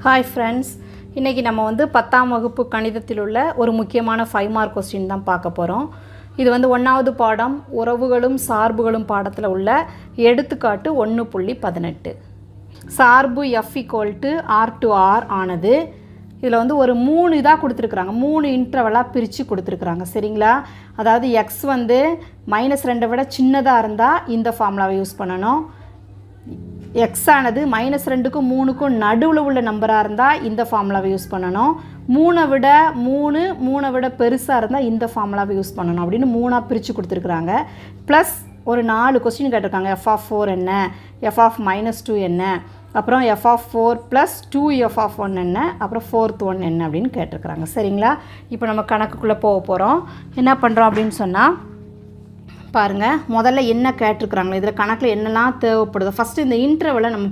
Hi friends, இன்றைக்கி நம்ம வந்து 10ஆம் வகுப்பு கணிதத்தில் உள்ள ஒரு முக்கியமான 5 மார்க் கொஸ்டின் தான் பார்க்க போகிறோம். இது வந்து 1வது பாடம் உறவுகளும் சார்புகளும் பாடத்தில் உள்ள எடுத்துக்காட்டு 1.18. சார்பு f = r/r ஆனது இதில் வந்து ஒரு 3 இதாக கொடுத்துருக்குறாங்க, 3 இன்டர்வலாக பிரித்து கொடுத்துருக்குறாங்க. சரிங்களா? அதாவது x வந்து -2 விட சின்னதாக இருந்தால் இந்த ஃபார்முலாவை யூஸ் பண்ணணும். x ஆனது -2க்கும் 3க்கும் நடுவில் உள்ள நம்பராக இருந்தால் இந்த ஃபார்முலாவை யூஸ் பண்ணணும். 3 விட பெருசாக இருந்தால் இந்த ஃபார்முலாவை யூஸ் பண்ணணும் அப்படின்னு 3ஆக பிரித்து கொடுத்துருக்குறாங்க. ப்ளஸ் ஒரு 4 கொஸ்டின் கேட்டிருக்காங்க. f(4) என்ன, f(-2) என்ன, அப்புறம் f(4 + 2f(1) என்ன, அப்புறம் 4th one என்ன அப்படின்னு கேட்டிருக்கிறாங்க. சரிங்களா? இப்போ நம்ம கணக்குக்குள்ளே போக போகிறோம். என்ன பண்ணுறோம் அப்படின்னு சொன்னால் பாருங்கள், முதல்ல என்ன கேட்டிருக்கிறாங்களோ இதில் கணக்கில் என்னெல்லாம் தேவைப்படுதோ ஃபஸ்ட்டு இந்த இன்டர்வலை நம்ம